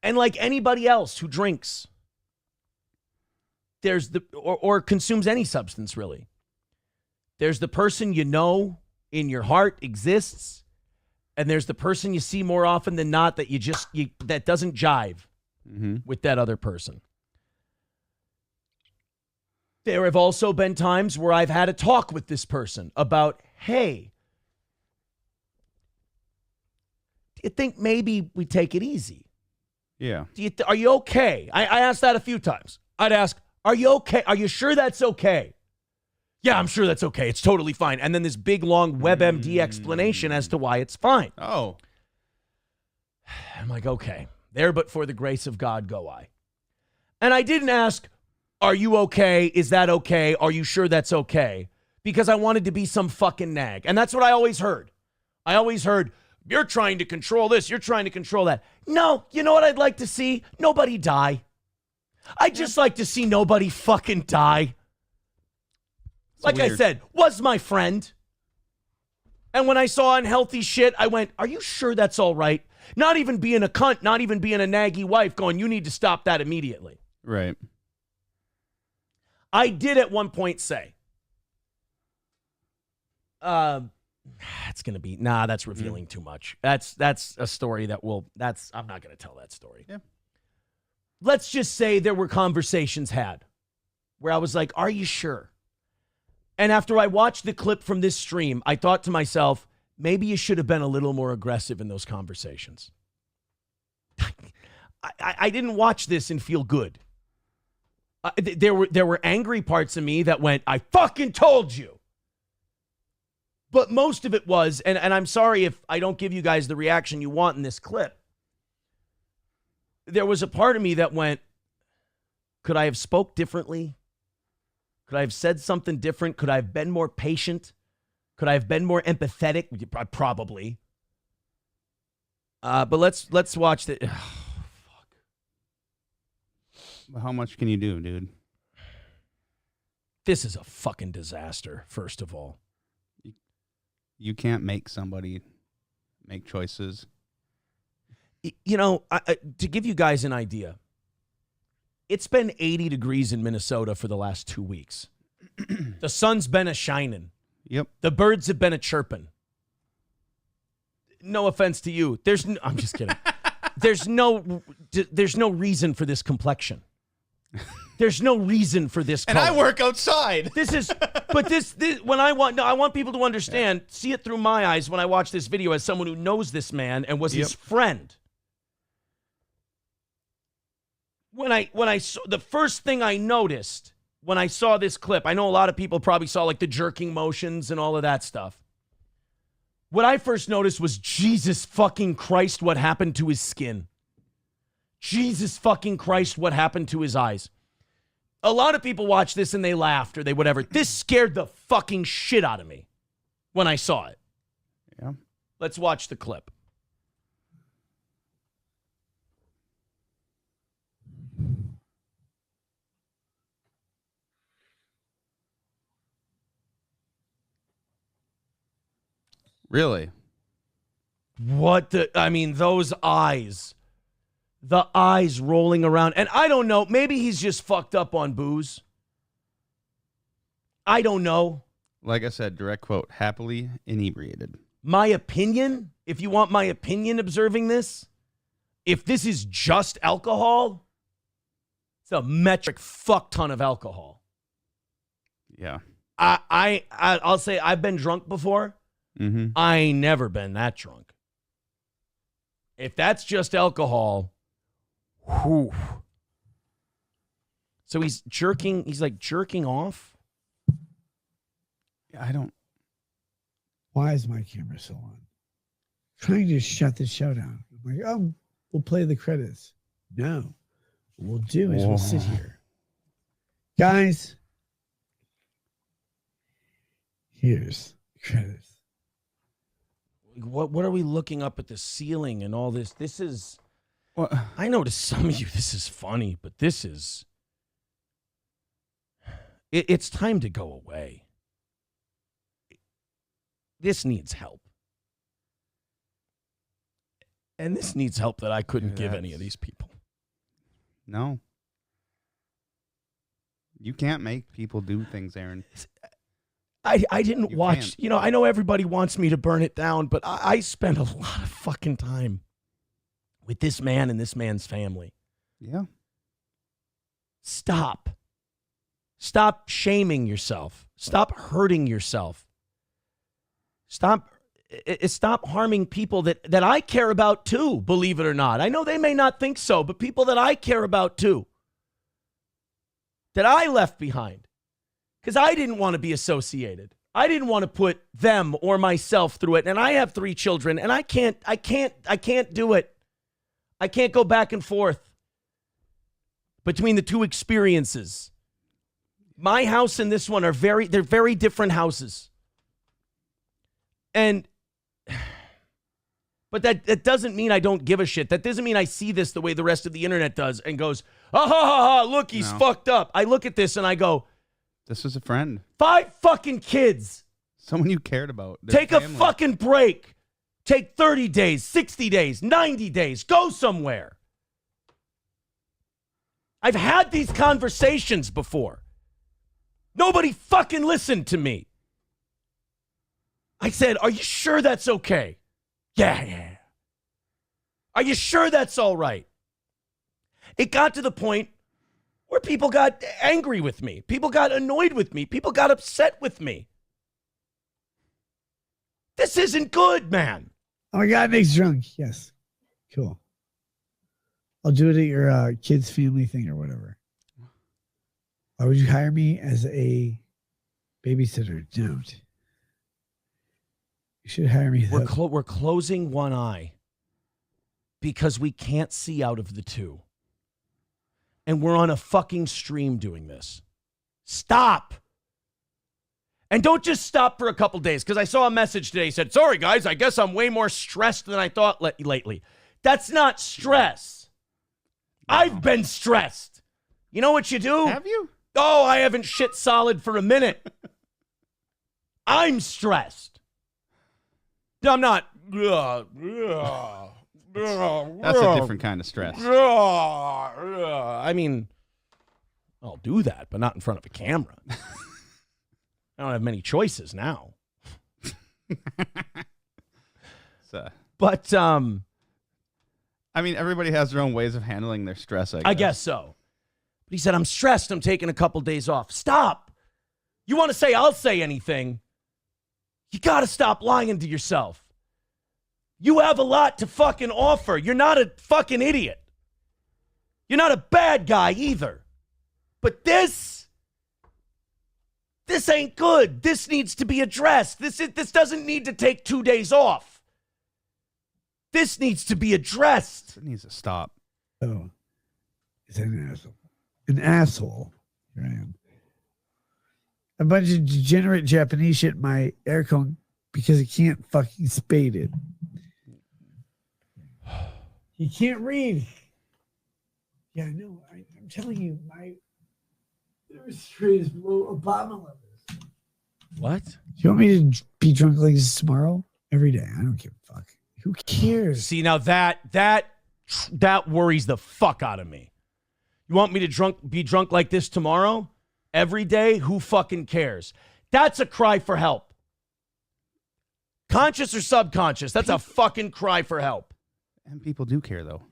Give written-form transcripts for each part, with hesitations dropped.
And like anybody else who drinks, there's or consumes any substance really. There's the person you know in your heart exists, and there's the person you see more often than not that that doesn't jive with that other person. There have also been times where I've had a talk with this person about, hey, do you think maybe we take it easy? Yeah. Are you okay? I asked that a few times. I'd ask, are you okay? Are you sure that's okay? Yeah, I'm sure that's okay. It's totally fine. And then this big, long WebMD explanation as to why it's fine. Oh. I'm like, okay, there but for the grace of God go I. And I didn't ask, are you okay? Is that okay? Are you sure that's okay? Because I wanted to be some fucking nag. And that's what I always heard. I always heard, you're trying to control this. You're trying to control that. No, you know what I'd like to see? Nobody die. I'd just like to see nobody fucking die. Like I said, was my friend. And when I saw unhealthy shit, I went, are you sure that's all right? Not even being a cunt, not even being a naggy wife going, you need to stop that immediately. Right. I did at one point say, it's going to be, that's revealing too much. That's a story I'm not going to tell that story. Yeah. Let's just say there were conversations had where I was like, are you sure? And after I watched the clip from this stream, I thought to myself, maybe you should have been a little more aggressive in those conversations. I didn't watch this and feel good. There were angry parts of me that went, I fucking told you. But most of it was, and I'm sorry if I don't give you guys the reaction you want in this clip. There was a part of me that went, could I have spoke differently? Could I have said something different? Could I have been more patient? Could I have been more empathetic? Probably. But let's watch the. How much can you do, dude? This is a fucking disaster, first of all. You can't make somebody make choices. You know, to give you guys an idea, it's been 80 degrees in Minnesota for the last 2 weeks. The sun's been a-shining. Yep. The birds have been a-chirping. No offense to you. I'm just kidding. There's no reason for this complexion. There's no reason for this color. And I work outside. This when I want people to understand, see it through my eyes when I watch this video as someone who knows this man and was his friend. When I saw the first thing I noticed when I saw this clip, I know a lot of people probably saw like the jerking motions and all of that stuff. What I first noticed was, Jesus fucking Christ, what happened to his skin? Jesus fucking Christ, what happened to his eyes? A lot of people watch this and they laughed or they whatever. This scared the fucking shit out of me when I saw it. Yeah. Let's watch the clip. Really? Those eyes. The eyes rolling around. And I don't know, maybe he's just fucked up on booze. I don't know. Like I said, direct quote, happily inebriated. My opinion, if you want my opinion observing this, if this is just alcohol, it's a metric fuck ton of alcohol. Yeah. I'll say I've been drunk before. Mm-hmm. I ain't never been that drunk. If that's just alcohol, whew. So he's like jerking off. I don't. Why is my camera still on? Trying to shut the show down. I'm like, oh, we'll play the credits. No. What we'll do is we'll sit here. Guys, here's the credits. What are we looking up at the ceiling and all this? This is, What? I know to some of you this is funny, but this is, it's time to go away. This needs help. And this needs help that I couldn't give any of these people. No. You can't make people do things, Aaron. I didn't You watch, can't. you know, I know everybody wants me to burn it down, but I spent a lot of fucking time with this man and this man's family. Yeah. Stop. Stop shaming yourself. Stop hurting yourself. Stop harming people that I care about too, believe it or not. I know they may not think so, but people that I care about too. That I left behind. Because I didn't want to be associated. I didn't want to put them or myself through it. And I have 3 children, and I can't do it. I can't go back and forth between the 2 experiences. My house and this one they're very different houses. But that doesn't mean I don't give a shit. That doesn't mean I see this the way the rest of the internet does and goes, ha ha ha, look, he's fucked up. I look at this and I go, this was a friend. 5 fucking kids. Someone you cared about. Their Take a family. fucking break. Take 30 days, 60 days, 90 days. Go somewhere. I've had these conversations before. Nobody fucking listened to me. I said, are you sure that's okay? Yeah. Are you sure that's all right? It got to the point where people got angry with me. People got annoyed with me. People got upset with me. This isn't good, man. Oh my God, Nick's drunk. Yes. Cool. I'll do it at your kids' family thing or whatever. Why would you hire me as a babysitter? Don't. You should hire me. We're closing one eye because we can't see out of the 2. And we're on a fucking stream doing this. Stop. And don't just stop for a couple days, because I saw a message today said, sorry, guys, I guess I'm way more stressed than I thought lately. That's not stress. No. I've been stressed. You know what you do? Have you? Oh, I haven't shit solid for a minute. I'm stressed. I'm not. That's a different kind of stress. I mean, I'll do that, but not in front of a camera. I don't have many choices now. But I mean, everybody has their own ways of handling their stress, I guess so. But he said, I'm stressed. I'm taking a couple days off. Stop. You want to say I'll say anything. You got to stop lying to yourself. You have a lot to fucking offer. You're not a fucking idiot. You're not a bad guy either. But this ain't good. This needs to be addressed. This doesn't need to take 2 days off. This needs to be addressed. It needs to stop. Oh, it's an asshole. An asshole. Here I am. A bunch of degenerate Japanese shit in my air cone because it can't fucking spade it. You can't read. Yeah, I know. I'm telling you, my rate is below Obama levels. What? Do you want me to be drunk like this tomorrow? Every day. I don't give a fuck. Who cares? See, now that worries the fuck out of me. You want me to be drunk like this tomorrow? Every day? Who fucking cares? That's a cry for help. Conscious or subconscious, that's a fucking cry for help. And people do care, though.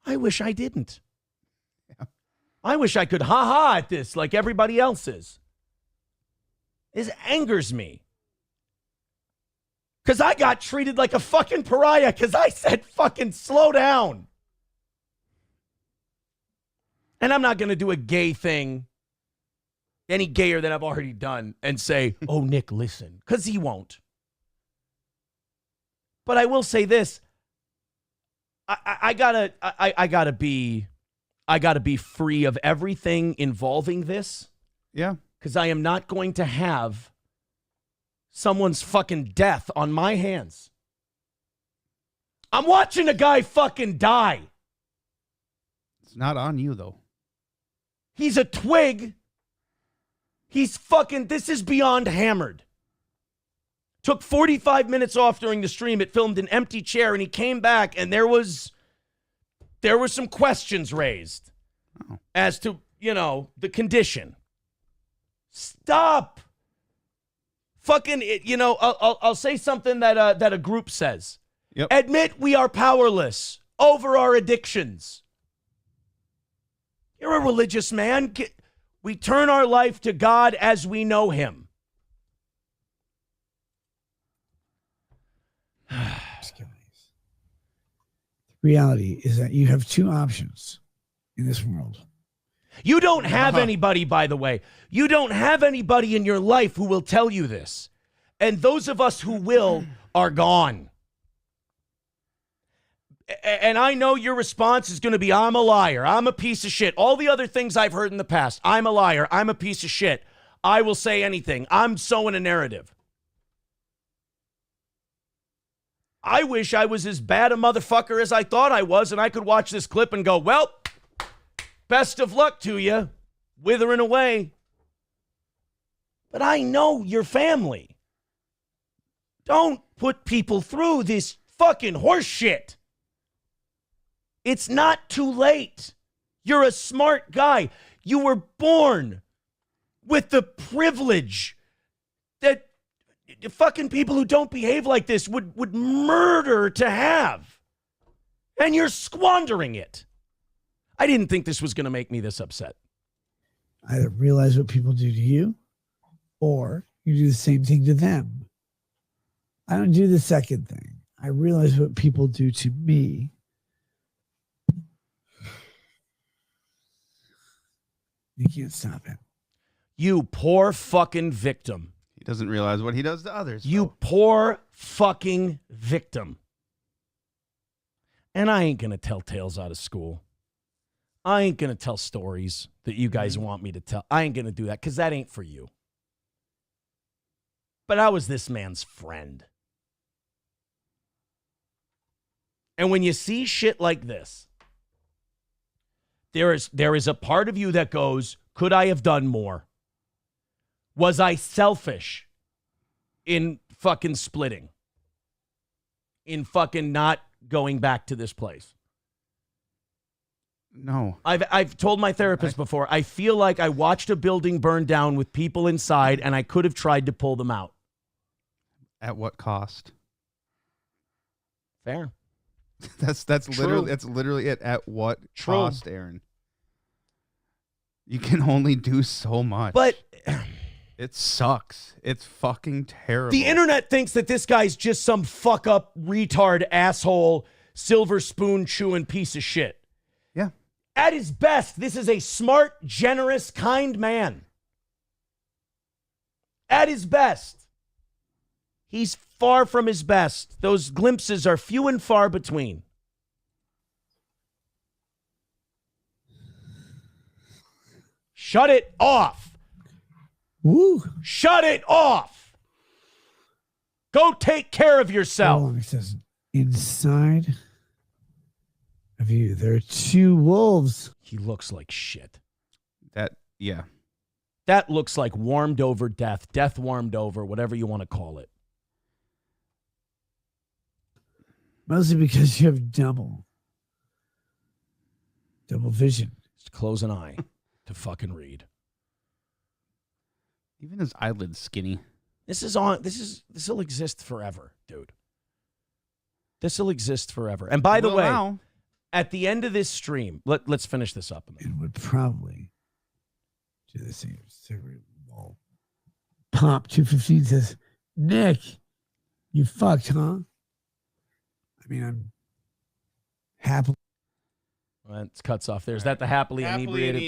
I wish I didn't. Yeah. I wish I could ha-ha at this like everybody else is. This angers me. Because I got treated like a fucking pariah because I said fucking slow down. And I'm not going to do a gay thing any gayer than I've already done and say, oh, Nick, listen. Because he won't. But I will say this. I gotta be free of everything involving this. Yeah. Because I am not going to have someone's fucking death on my hands. I'm watching a guy fucking die. It's not on you, though. He's a twig. He's fucking, this is beyond hammered. Took 45 minutes off during the stream. It filmed an empty chair, and he came back, and there was there were some questions raised as to, the condition. Stop. Fucking, I'll say something that a group says. Yep. Admit we are powerless over our addictions. You're a religious man. We turn our life to God as we know him. The reality is that you have two options in this world. You don't have anybody, by the way. You don't have anybody in your life who will tell you this. And those of us who will are gone. And I know your response is going to be, I'm a liar. I'm a piece of shit. All the other things I've heard in the past. I'm a liar. I'm a piece of shit. I will say anything. I'm sowing a narrative. I wish I was as bad a motherfucker as I thought I was, and I could watch this clip and go, well, best of luck to you, withering away. But I know your family. Don't put people through this fucking horse shit. It's not too late. You're a smart guy. You were born with the privilege that fucking people who don't behave like this would murder to have. And you're squandering it. I didn't think this was going to make me this upset. Either realize what people do to you, or you do the same thing to them. I don't do the second thing. I realize what people do to me. You can't stop it. You poor fucking victim. He doesn't realize what he does to others. You poor fucking victim. And I ain't going to tell tales out of school. I ain't going to tell stories that you guys want me to tell. I ain't going to do that because that ain't for you. But I was this man's friend. And when you see shit like this, there is a part of you that goes, could I have done more? Was I selfish in fucking splitting? In fucking not going back to this place? No. I've told my therapist before, I feel like I watched a building burn down with people inside and I could have tried to pull them out. At what cost? Fair. That's literally it. At what cost, Aaron? You can only do so much. But it sucks. It's fucking terrible. The internet thinks that this guy's just some fuck up, retard, asshole, silver spoon chewing piece of shit. Yeah. At his best, this is a smart, generous, kind man. At his best. He's far from his best. Those glimpses are few and far between. Shut it off. Woo. Shut it off. Go take care of yourself. It says, inside of you, there are two wolves. He looks like shit. Yeah. That looks like warmed over death. Death warmed over, whatever you want to call it. Mostly because you have double vision. Just close an eye to fucking read. Even his eyelid's skinny. This will exist forever, dude. This will exist forever. And by the way, at the end of this stream, let's finish this up. And would probably do the same. Pop 215 says, Nick, you fucked, huh? I mean, I'm happy. Well, it cuts off there. Is that the happily inebriated?